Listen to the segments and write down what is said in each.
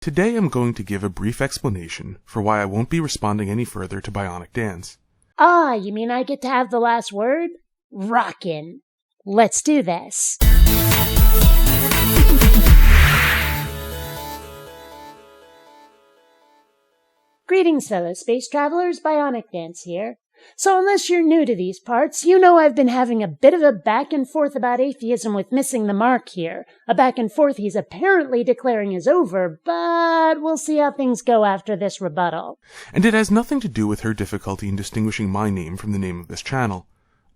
Today I'm going to give a brief explanation for why I won't be responding any further to BionicDance. Ah, you mean I get to have the last word? Rockin'. Let's do this. Greetings, fellow space travelers. BionicDance here. So unless you're new to these parts, you know I've been having a bit of a back and forth about atheism with Missing the Mark here. A back and forth he's apparently declaring is over, but we'll see how things go after this rebuttal. And it has nothing to do with her difficulty in distinguishing my name from the name of this channel.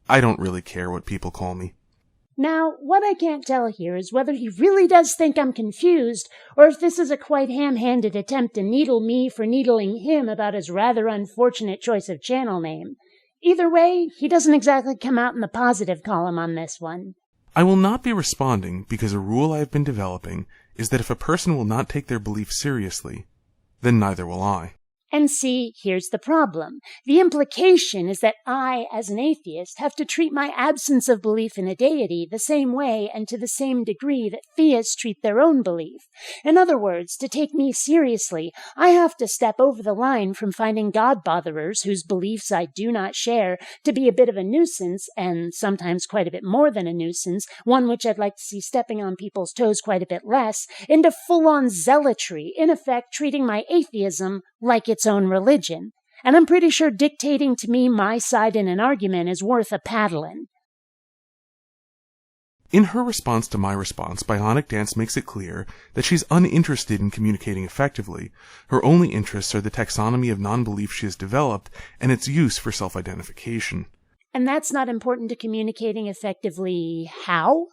I don't really care what people call me. Now, what I can't tell here is whether he really does think I'm confused, or if this is a quite ham-handed attempt to needle me for needling him about his rather unfortunate choice of channel name. Either way, he doesn't exactly come out in the positive column on this one. I will not be responding because a rule I have been developing is that if a person will not take their belief seriously, then neither will I. And see, here's the problem. The implication is that I, as an atheist, have to treat my absence of belief in a deity the same way and to the same degree that theists treat their own belief. In other words, to take me seriously, I have to step over the line from finding God-botherers whose beliefs I do not share to be a bit of a nuisance, and sometimes quite a bit more than a nuisance, one which I'd like to see stepping on people's toes quite a bit less, into full-on zealotry, in effect treating my atheism like its own religion, and I'm pretty sure dictating to me my side in an argument is worth a paddling. In her response to my response, BionicDance makes it clear that she's uninterested in communicating effectively. Her only interests are the taxonomy of non-belief she has developed and its use for self-identification. And that's not important to communicating effectively how?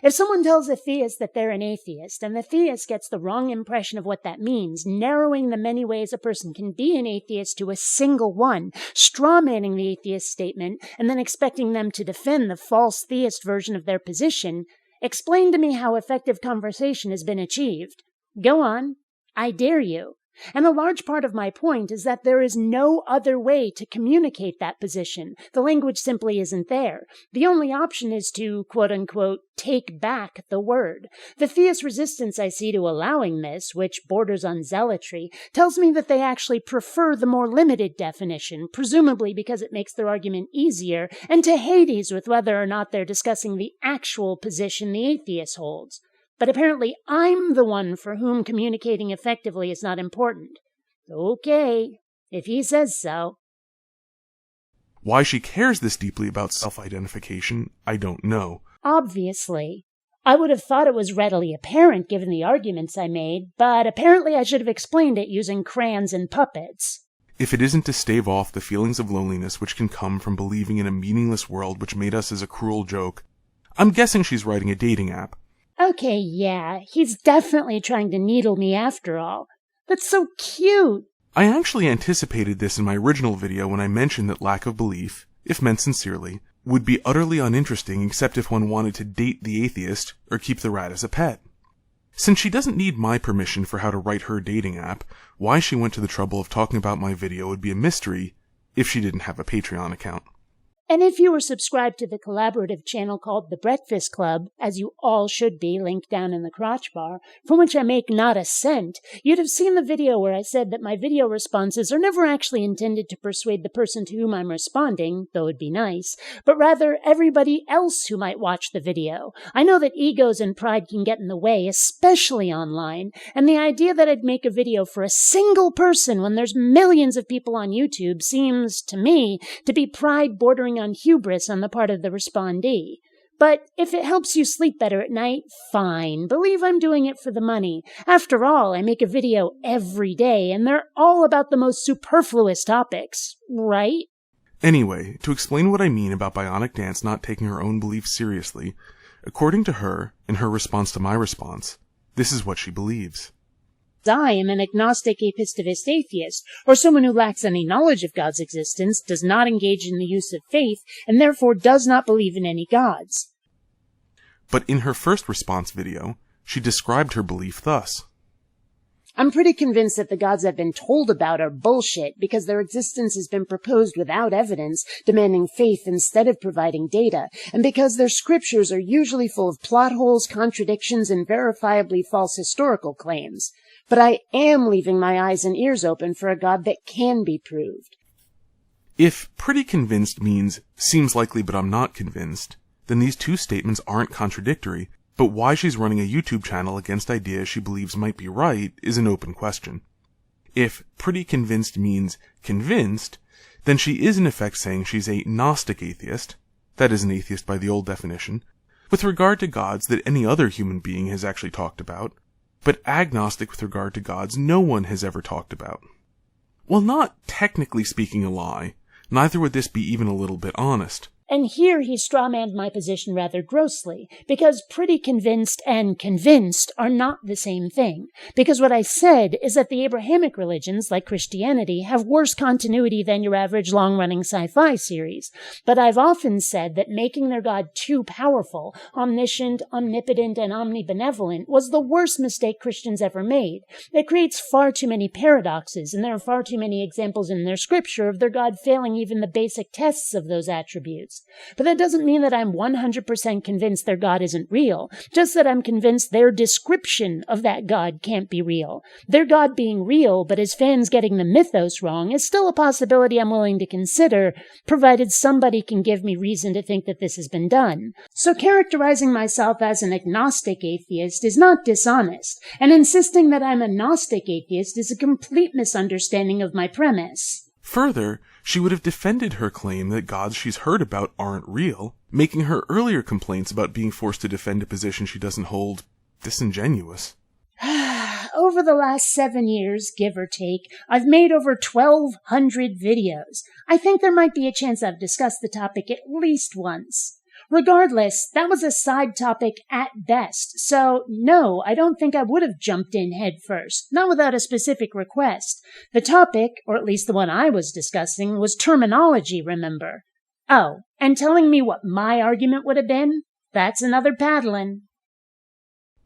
If someone tells a theist that they're an atheist, and the theist gets the wrong impression of what that means, narrowing the many ways a person can be an atheist to a single one, strawmanning the atheist statement, and then expecting them to defend the false theist version of their position, explain to me how effective conversation has been achieved. Go on. I dare you. And a large part of my point is that there is no other way to communicate that position. The language simply isn't there. The only option is to, quote-unquote, take back the word. The theist resistance I see to allowing this, which borders on zealotry, tells me that they actually prefer the more limited definition, presumably because it makes their argument easier, and to Hades with whether or not they're discussing the actual position the atheist holds. But apparently I'm the one for whom communicating effectively is not important. Okay, if he says so. Why she cares this deeply about self-identification, I don't know. Obviously. I would have thought it was readily apparent given the arguments I made, but apparently I should have explained it using crayons and puppets. If it isn't to stave off the feelings of loneliness which can come from believing in a meaningless world which made us as a cruel joke, I'm guessing she's writing a dating app. Okay, yeah, he's definitely trying to needle me after all. That's so cute. I actually anticipated this in my original video when I mentioned that lack of belief, if meant sincerely, would be utterly uninteresting except if one wanted to date the atheist or keep the rat as a pet. Since she doesn't need my permission for how to write her dating app, why she went to the trouble of talking about my video would be a mystery if she didn't have a Patreon account. And if you were subscribed to the collaborative channel called The Breakfast Club, as you all should be, linked down in the crotch bar, from which I make not a cent, you'd have seen the video where I said that my video responses are never actually intended to persuade the person to whom I'm responding, though it'd be nice, but rather everybody else who might watch the video. I know that egos and pride can get in the way, especially online, and the idea that I'd make a video for a single person when there's millions of people on YouTube seems, to me, to be pride bordering on hubris on the part of the respondee. But if it helps you sleep better at night, fine. Believe I'm doing it for the money. After all, I make a video every day, and they're all about the most superfluous topics, right? Anyway, to explain what I mean about BionicDance not taking her own beliefs seriously, according to her, in her response to my response, this is what she believes. I am an agnostic apistivist atheist, or someone who lacks any knowledge of God's existence, does not engage in the use of faith, and therefore does not believe in any gods. But in her first response video, she described her belief thus. I'm pretty convinced that the gods I've been told about are bullshit because their existence has been proposed without evidence, demanding faith instead of providing data, and because their scriptures are usually full of plot holes, contradictions, and verifiably false historical claims. But I am leaving my eyes and ears open for a God that can be proved. If pretty convinced means seems likely but I'm not convinced, then these two statements aren't contradictory, but why she's running a YouTube channel against ideas she believes might be right is an open question. If pretty convinced means convinced, then she is in effect saying she's a Gnostic atheist, that is an atheist by the old definition, with regard to gods that any other human being has actually talked about, but agnostic with regard to gods no one has ever talked about. While not technically speaking a lie, neither would this be even a little bit honest. And here he strawmanned my position rather grossly, because pretty convinced and convinced are not the same thing. Because what I said is that the Abrahamic religions, like Christianity, have worse continuity than your average long-running sci-fi series. But I've often said that making their God too powerful, omniscient, omnipotent, and omnibenevolent was the worst mistake Christians ever made. It creates far too many paradoxes, and there are far too many examples in their scripture of their God failing even the basic tests of those attributes. But that doesn't mean that I'm 100% convinced their God isn't real, just that I'm convinced their description of that God can't be real. Their God being real, but his fans getting the mythos wrong, is still a possibility I'm willing to consider, provided somebody can give me reason to think that this has been done. So characterizing myself as an agnostic atheist is not dishonest, and insisting that I'm a Gnostic atheist is a complete misunderstanding of my premise. Further, she would have defended her claim that gods she's heard about aren't real, making her earlier complaints about being forced to defend a position she doesn't hold disingenuous. Over the last 7 years, give or take, I've made over 1,200 videos. I think there might be a chance I've discussed the topic at least once. Regardless, that was a side topic at best, so no, I don't think I would have jumped in head first, not without a specific request. The topic, or at least the one I was discussing, was terminology, remember? Oh, and telling me what my argument would have been? That's another paddlin'.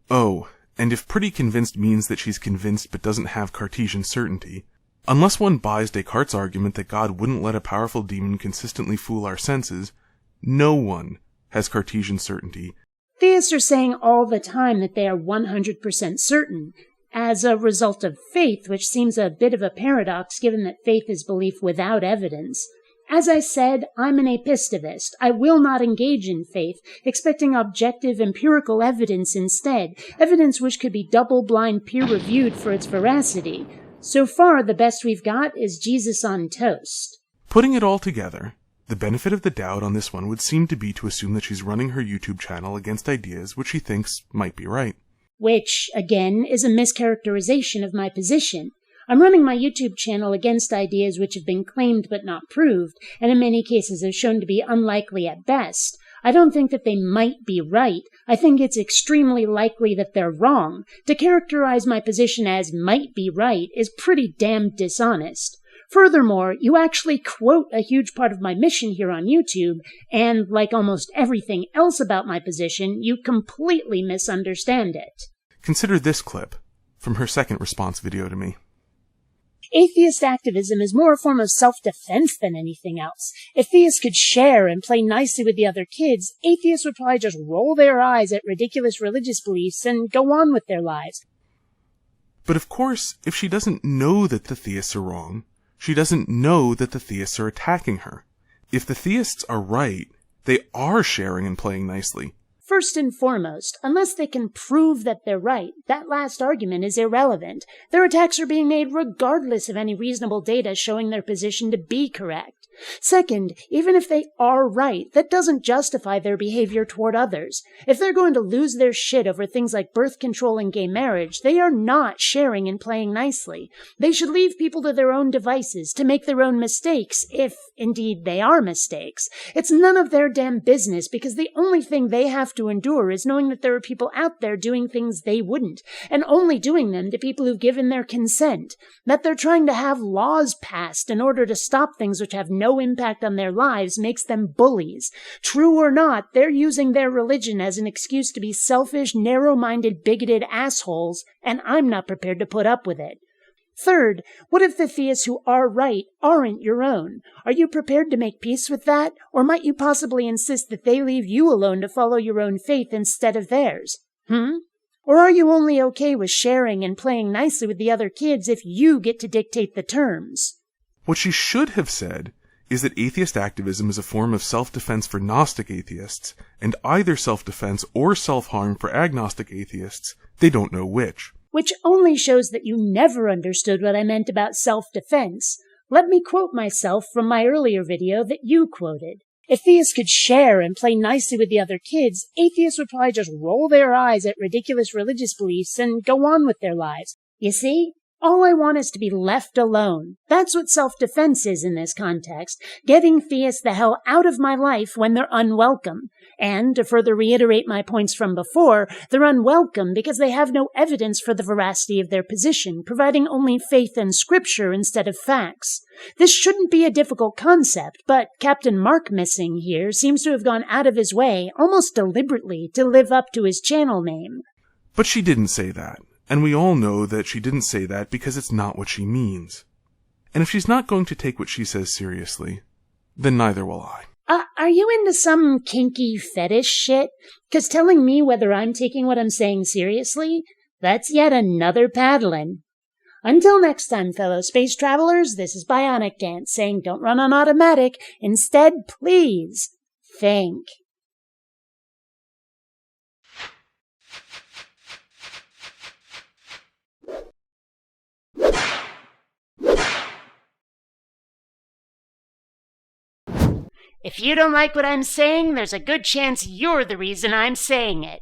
Oh, and if pretty convinced means that she's convinced but doesn't have Cartesian certainty, unless one buys Descartes' argument that God wouldn't let a powerful demon consistently fool our senses, no one has Cartesian certainty. Theists are saying all the time that they are 100% certain, as a result of faith, which seems a bit of a paradox given that faith is belief without evidence. As I said, I'm an apistivist. I will not engage in faith, expecting objective empirical evidence instead, evidence which could be double-blind peer-reviewed for its veracity. So far, the best we've got is Jesus on toast. Putting it all together, the benefit of the doubt on this one would seem to be to assume that she's running her YouTube channel against ideas which she thinks might be right. Which, again, is a mischaracterization of my position. I'm running my YouTube channel against ideas which have been claimed but not proved, and in many cases have shown to be unlikely at best. I don't think that they might be right. I think it's extremely likely that they're wrong. To characterize my position as might be right is pretty damn dishonest. Furthermore, you actually quote a huge part of my mission here on YouTube, and like almost everything else about my position, you completely misunderstand it. Consider this clip from her second response video to me. Atheist activism is more a form of self-defense than anything else. If theists could share and play nicely with the other kids, atheists would probably just roll their eyes at ridiculous religious beliefs and go on with their lives. But of course, if she doesn't know that the theists are wrong, she doesn't know that the theists are attacking her. If the theists are right, they are sharing and playing nicely. First and foremost, unless they can prove that they're right, that last argument is irrelevant. Their attacks are being made regardless of any reasonable data showing their position to be correct. Second, even if they are right, that doesn't justify their behavior toward others. If they're going to lose their shit over things like birth control and gay marriage, they are not sharing and playing nicely. They should leave people to their own devices, to make their own mistakes, if indeed they are mistakes. It's none of their damn business, because the only thing they have to endure is knowing that there are people out there doing things they wouldn't, and only doing them to people who've given their consent. That they're trying to have laws passed in order to stop things which have no impact on their lives makes them bullies. True or not, they're using their religion as an excuse to be selfish, narrow-minded, bigoted assholes, and I'm not prepared to put up with it. Third, what if the theists who are right aren't your own? Are you prepared to make peace with that? Or might you possibly insist that they leave you alone to follow your own faith instead of theirs? Or are you only okay with sharing and playing nicely with the other kids if you get to dictate the terms? What she should have said is that atheist activism is a form of self-defense for Gnostic atheists, and either self-defense or self-harm for agnostic atheists. They don't know which. Which only shows that you never understood what I meant about self-defense. Let me quote myself from my earlier video that you quoted. If theists could share and play nicely with the other kids, atheists would probably just roll their eyes at ridiculous religious beliefs and go on with their lives. You see? All I want is to be left alone. That's what self-defense is in this context, getting theists the hell out of my life when they're unwelcome. And, to further reiterate my points from before, they're unwelcome because they have no evidence for the veracity of their position, providing only faith and scripture instead of facts. This shouldn't be a difficult concept, but Captain Mark Missing here seems to have gone out of his way, almost deliberately, to live up to his channel name. But she didn't say that. And we all know that she didn't say that because it's not what she means. And if she's not going to take what she says seriously, then neither will I. Are you into some kinky fetish shit? 'Cause telling me whether I'm taking what I'm saying seriously, that's yet another paddling. Until next time, fellow space travelers, this is BionicDance saying don't run on automatic. Instead, please think. If you don't like what I'm saying, there's a good chance you're the reason I'm saying it.